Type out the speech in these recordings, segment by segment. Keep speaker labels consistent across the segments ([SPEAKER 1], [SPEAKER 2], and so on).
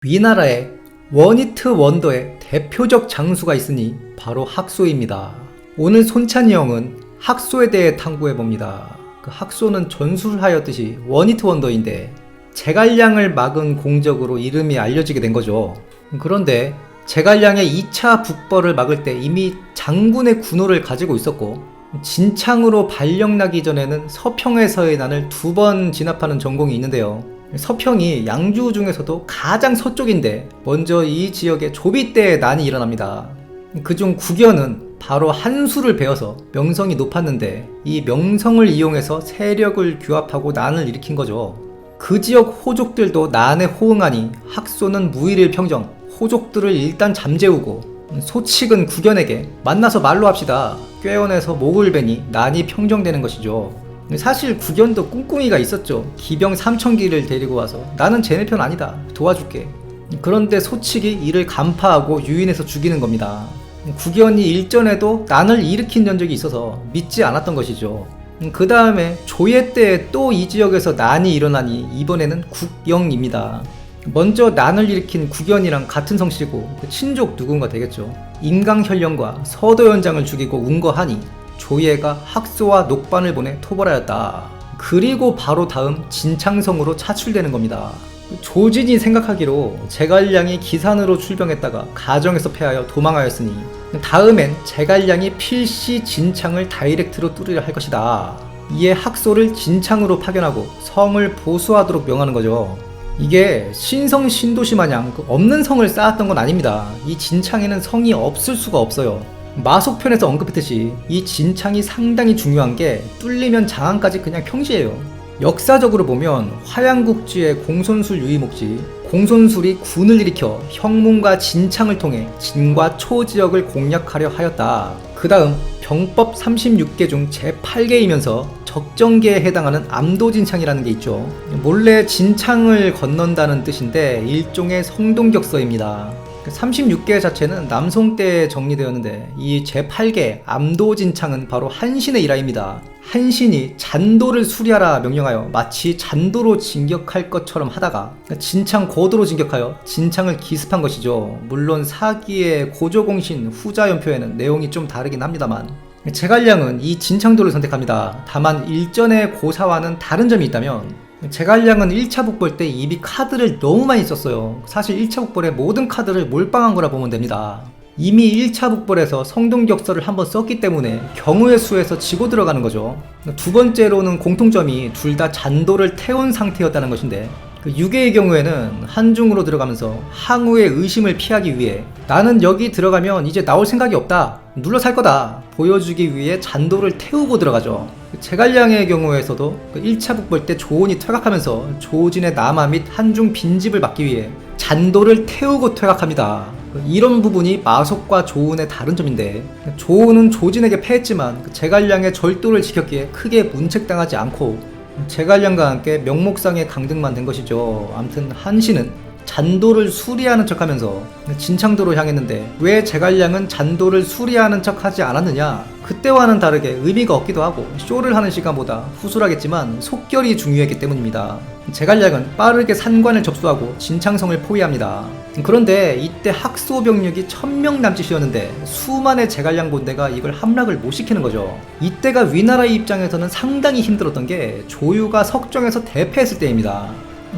[SPEAKER 1] 위나라에 원히트 원더의 대표적 장수가 있으니 바로 학소입니다. 오늘 손찬이 형은 학소에 대해 탐구해봅니다. 그 학소는 전술하였듯이 원히트 원더인데 제갈량을 막은 공적으로 이름이 알려지게 된 거죠. 그런데 제갈량의 2차 북벌을 막을 때 이미 장군의 군호를 가지고 있었고 진창으로 발령 나기 전에는 서평에서의 난을 2번 진압하는 전공이 있는데요. 서평이 양주 중에서도 가장 서쪽인데 먼저 이 지역에 조비대의 난이 일어납니다. 그중 국연은 바로 한수를 배워서 명성이 높았는데 이 명성을 이용해서 세력을 규합하고 난을 일으킨 거죠. 그 지역 호족들도 난에 호응하니 학소는 무일을 평정, 호족들을 일단 잠재우고 소칙은 국연에게 만나서 말로 합시다 꾀어내서 목을 베니 난이 평정되는 것이죠. 사실 국연도 꿍꿍이가 있었죠. 기병 3,000기를 데리고 와서 나는 쟤네 편 아니다 도와줄게. 그런데 소칙이 이를 간파하고 유인해서 죽이는 겁니다. 국연이 일전에도 난을 일으킨 전적이 있어서 믿지 않았던 것이죠. 그 다음에 조예 때 또 이 지역에서 난이 일어나니 이번에는 국영입니다. 먼저 난을 일으킨 국연이랑 같은 성씨고 친족 누군가 되겠죠. 임강현령과 서도연장을 죽이고 운거하니 조예가 학소와 녹반을 보내 토벌하였다. 그리고 바로 다음 진창성으로 차출되는 겁니다. 조진이 생각하기로 제갈량이 기산으로 출병했다가 가정에서 패하여 도망하였으니 다음엔 제갈량이 필시 진창을 다이렉트로 뚫으려 할 것이다. 이에 학소를 진창으로 파견하고 성을 보수하도록 명하는 거죠. 이게 신성 신도시 마냥 없는 성을 쌓았던 건 아닙니다. 이 진창에는 성이 없을 수가 없어요. 마속편에서 언급했듯이 이 진창이 상당히 중요한 게 뚫리면 장안까지 그냥 평지예요. 역사적으로 보면 화양국지의 공손술 유이목지, 공손술이 군을 일으켜 형문과 진창을 통해 진과 초 지역을 공략하려 하였다. 그 다음 병법 36개 중 제8개이면서 적정계에 해당하는 암도진창이라는 게 있죠. 몰래 진창을 건넌다는 뜻인데 일종의 성동격서입니다. 36개 자체는 남송 때 정리되었는데 이 제8개 암도진창은 바로 한신의 일화입니다. 한신이 잔도를 수리하라 명령하여 마치 잔도로 진격할 것처럼 하다가 진창 고도로 진격하여 진창을 기습한 것이죠. 물론 사기의 고조공신 후자연표에는 내용이 좀 다르긴 합니다만 제갈량은 이 진창도를 선택합니다. 다만 일전의 고사와는 다른 점이 있다면 제갈량은 1차 북벌 때 이미 카드를 너무 많이 썼어요. 사실 1차 북벌에 모든 카드를 몰빵한 거라 보면 됩니다. 이미 1차 북벌에서 성동격서를 한번 썼기 때문에 경우의 수에서 지고 들어가는 거죠. 두 번째로는 공통점이 둘 다 잔도를 태운 상태였다는 것인데 그 6회의 경우에는 한중으로 들어가면서 항우의 의심을 피하기 위해 나는 여기 들어가면 이제 나올 생각이 없다 눌러 살 거다 보여주기 위해 잔도를 태우고 들어가죠. 제갈량의 경우에서도 1차 북벌 때 조온이 퇴각하면서 조진의 남하 및 한중 빈집을 막기 위해 잔도를 태우고 퇴각합니다. 이런 부분이 마속과 조온의 다른 점인데 조온은 조진에게 패했지만 제갈량의 절도를 지켰기에 크게 문책당하지 않고 제갈량과 함께 명목상의 강등만 된 것이죠. 아무튼 한신은 잔도를 수리하는 척하면서 진창도로 향했는데 왜 제갈량은 잔도를 수리하는 척하지 않았느냐? 그때와는 다르게 의미가 없기도 하고 쇼를 하는 시간보다 후술하겠지만 속결이 중요했기 때문입니다. 제갈량은 빠르게 산관을 접수하고 진창성을 포위합니다. 그런데 이때 학소 병력이 1000명 남짓이었는데 수만의 제갈량 본대가 이걸 함락을 못 시키는 거죠. 이때가 위나라의 입장에서는 상당히 힘들었던 게 조유가 석정에서 대패했을 때입니다.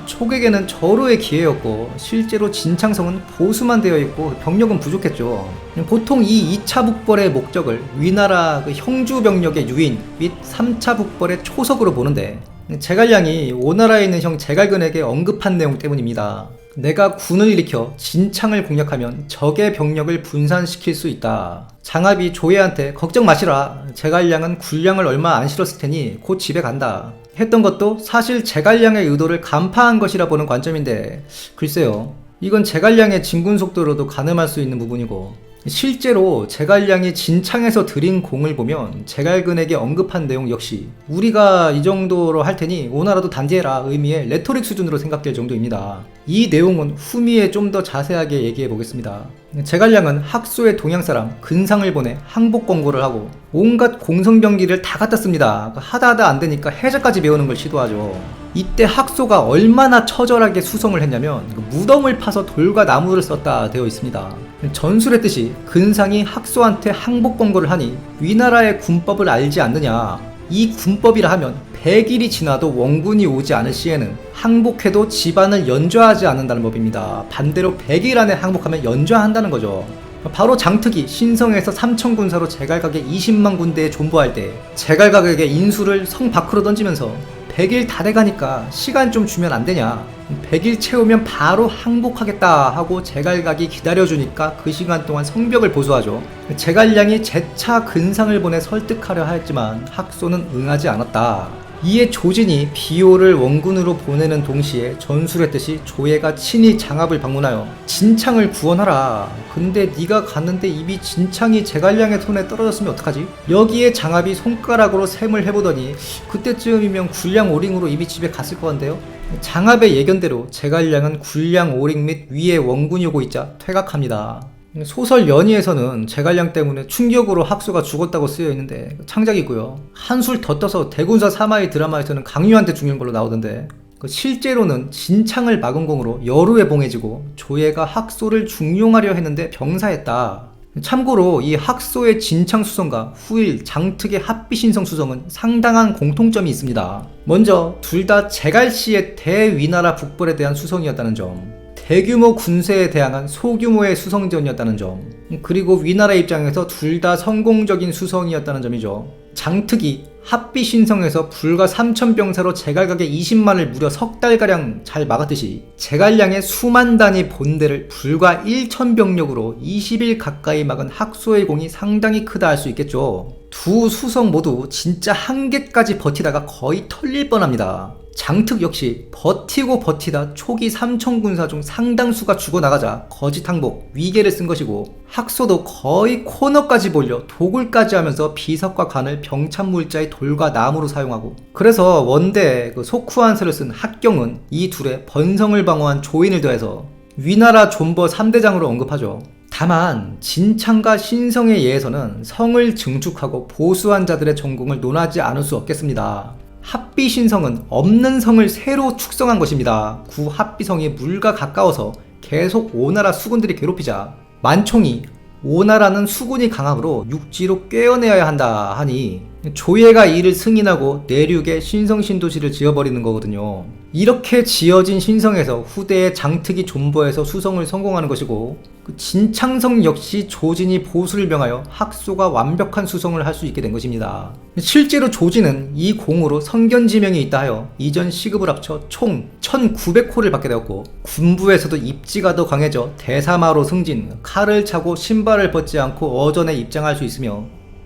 [SPEAKER 1] 초객에는 절호의 기회였고 실제로 진창성은 보수만 되어 있고 병력은 부족했죠. 보통 이 2차 북벌의 목적을 위나라 형주 병력의 유인 및 3차 북벌의 초석으로 보는데 제갈량이 오나라에 있는 형 제갈근에게 언급한 내용 때문입니다. 내가 군을 일으켜 진창을 공략하면 적의 병력을 분산시킬 수 있다. 장합이 조예한테 걱정 마시라. 제갈량은 군량을 얼마 안 실었을 테니 곧 집에 간다. 했던 것도 사실 제갈량의 의도를 간파한 것이라 보는 관점인데 글쎄요. 이건 제갈량의 진군 속도로도 가늠할 수 있는 부분이고 실제로 제갈량이 진창에서 들인 공을 보면 제갈근에게 언급한 내용 역시 우리가 이 정도로 할 테니 오나라도 단지해라 의미의 레토릭 수준으로 생각될 정도입니다. 이 내용은 후미에 좀 더 자세하게 얘기해 보겠습니다. 제갈량은 학소의 동양사람 근상을 보내 항복 권고를 하고 온갖 공성병기를 다 갖다 씁니다. 하다 안 되니까 해적까지 배우는 걸 시도하죠. 이때 학소가 얼마나 처절하게 수성을 했냐면 무덤을 파서 돌과 나무를 썼다 되어 있습니다. 전술의 뜻이 근상이 학소한테 항복 권고를 하니 위나라의 군법을 알지 않느냐, 이 군법이라 하면 100일이 지나도 원군이 오지 않을 시에는 항복해도 집안을 연좌하지 않는다는 법입니다. 반대로 100일 안에 항복하면 연좌한다는 거죠. 바로 장특이 신성에서 3,000군사로 제갈각의 20만 군대에 존버할 때 제갈각에게 인수를 성 밖으로 던지면서 100일 다 돼가니까 시간 좀 주면 안 되냐, 100일 채우면 바로 항복하겠다 하고 제갈각이 기다려주니까 그 시간 동안 성벽을 보수하죠. 제갈량이 재차 근상을 보내 설득하려 하였지만 학소는 응하지 않았다. 이에 조진이 비호를 원군으로 보내는 동시에 전술했듯이 조예가 친히 장압을 방문하여 진창을 구원하라. 근데 네가 갔는데 이미 진창이 제갈량의 손에 떨어졌으면 어떡하지? 여기에 장압이 손가락으로 셈을 해보더니 그때쯤이면 굴량 오링으로 이미 집에 갔을 것 같은데요? 장압의 예견대로 제갈량은 굴량 오링 및 위에 원군이 오고 있자 퇴각합니다. 소설 연의에서는 제갈량 때문에 충격으로 학소가 죽었다고 쓰여있는데 창작이고요. 한술 더 떠서 대군사 3화의 드라마에서는 강유한테 죽는 걸로 나오던데 실제로는 진창을 막은 공으로 여루에 봉해지고 조예가 학소를 중용하려 했는데 병사했다. 참고로 이 학소의 진창 수성과 후일 장특의 합비신성 수성은 상당한 공통점이 있습니다. 먼저 둘 다 제갈씨의 대위나라 북벌에 대한 수성이었다는 점, 대규모 군세에 대항한 소규모의 수성전이었다는 점, 그리고 위나라 입장에서 둘 다 성공적인 수성이었다는 점이죠. 장특이 합비신성에서 불과 3,000병사로 제갈각의 20만을 무려 석 달가량 잘 막았듯이 제갈량의 수만 단위 본대를 불과 1,000병력으로 20일 가까이 막은 학소의 공이 상당히 크다 할 수 있겠죠. 두 수성 모두 진짜 한계까지 버티다가 거의 털릴 뻔합니다. 장특 역시 버티다 초기 3,000군사 중 상당수가 죽어나가자 거짓 항복, 위계를 쓴 것이고, 학소도 거의 코너까지 몰려 도굴까지 하면서 비석과 관을 병참물자의 돌과 나무로 사용하고, 그래서 원대 속후한서를 쓴 학경은 이 둘의 번성을 방어한 조인을 더해서 위나라 존버 3대장으로 언급하죠. 다만 진창과 신성의 예에서는 성을 증축하고 보수한 자들의 전공을 논하지 않을 수 없겠습니다. 합비신성은 없는 성을 새로 축성한 것입니다. 구 합비성이 물과 가까워서 계속 오나라 수군들이 괴롭히자 만총이 오나라는 수군이 강함으로 육지로 꿰어내어야 한다 하니 조예가 이를 승인하고 내륙에 신성신도시를 지어버리는 거거든요. 이렇게 지어진 신성에서 후대의 장특이 존버해서 수성을 성공하는 것이고, 진창성 역시 조진이 보수를 명하여 학소가 완벽한 수성을 할 수 있게 된 것입니다. 실제로 조진은 이 공으로 성견지명이 있다 하여 이전 시급을 합쳐 총 1900호를 받게 되었고, 군부에서도 입지가 더 강해져 대사마로 승진, 칼을 차고 신발을 벗지 않고 어전에 입장할 수 있으며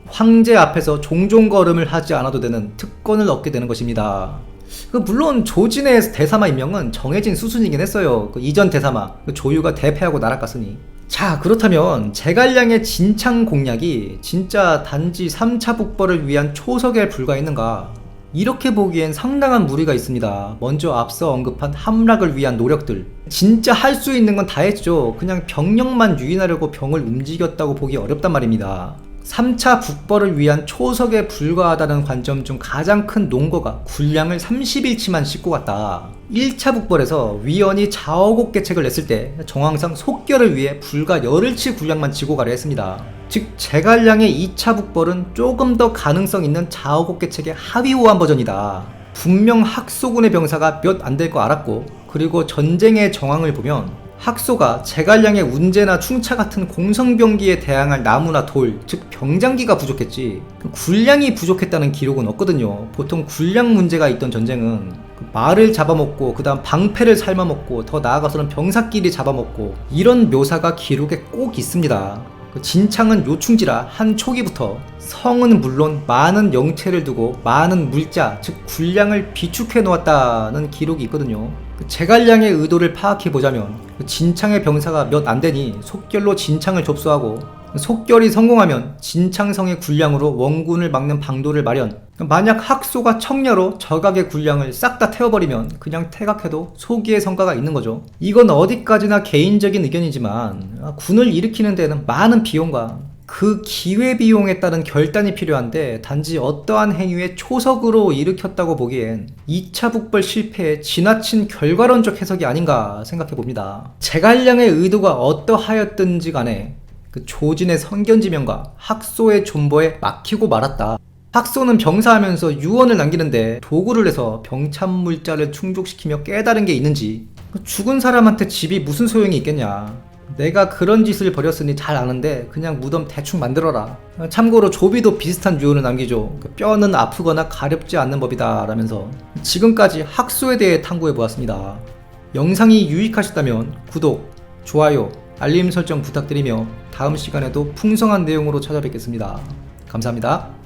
[SPEAKER 1] 황제 앞에서 종종 걸음을 하지 않아도 되는 특권을 얻게 되는 것입니다. 물론 조진의 대사마 임명은 정해진 수순이긴 했어요. 이전 대사마 조유가 대패하고 날아갔으니. 자, 그렇다면 제갈량의 진창 공략이 진짜 단지 3차 북벌을 위한 초석에 불과했는가? 이렇게 보기엔 상당한 무리가 있습니다. 먼저 앞서 언급한 함락을 위한 노력들, 진짜 할 수 있는 건 다 했죠. 그냥 병력만 유인하려고 병을 움직였다고 보기 어렵단 말입니다. 3차 북벌을 위한 초석에 불과하다는 관점 중 가장 큰 논거가 군량을 30일치만 싣고 갔다. 1차 북벌에서 위원이 자어곡계책을 냈을 때 정황상 속결을 위해 불과 열흘치 군량만 지고 가려 했습니다. 즉 제갈량의 2차 북벌은 조금 더 가능성 있는 자어곡계책의 하위호환 버전이다. 분명 학소군의 병사가 몇 안 될 거 알았고, 그리고 전쟁의 정황을 보면 학소가 제갈량의 운제나 충차 같은 공성병기에 대항할 나무나 돌, 즉 병장기가 부족했지 군량이 부족했다는 기록은 없거든요. 보통 군량 문제가 있던 전쟁은 말을 잡아먹고 그 다음 방패를 삶아먹고 더 나아가서는 병사끼리 잡아먹고 이런 묘사가 기록에 꼭 있습니다. 진창은 요충지라 한 초기부터 성은 물론 많은 영체를 두고 많은 물자, 즉 군량을 비축해 놓았다는 기록이 있거든요. 제갈량의 의도를 파악해보자면 진창의 병사가 몇 안되니 속결로 진창을 접수하고 속결이 성공하면 진창성의 군량으로 원군을 막는 방도를 마련. 만약 학소가 청려로 적악의 군량을 싹 다 태워버리면 그냥 태각해도 소기의 성과가 있는 거죠. 이건 어디까지나 개인적인 의견이지만 군을 일으키는 데는 많은 비용과 그 기회비용에 따른 결단이 필요한데 단지 어떠한 행위의 초석으로 일으켰다고 보기엔 2차 북벌 실패의 지나친 결과론적 해석이 아닌가 생각해봅니다. 제갈량의 의도가 어떠하였든지 간에 그 조진의 선견지명과 학소의 존버에 막히고 말았다. 학소는 병사하면서 유언을 남기는데 도구를 내서 병참물자를 충족시키며 깨달은 게 있는지, 죽은 사람한테 집이 무슨 소용이 있겠냐. 내가 그런 짓을 벌였으니 잘 아는데 그냥 무덤 대충 만들어라. 참고로 조비도 비슷한 유언을 남기죠. 뼈는 아프거나 가렵지 않는 법이다 라면서. 지금까지 학소에 대해 탐구해보았습니다. 영상이 유익하셨다면 구독, 좋아요, 알림 설정 부탁드리며 다음 시간에도 풍성한 내용으로 찾아뵙겠습니다. 감사합니다.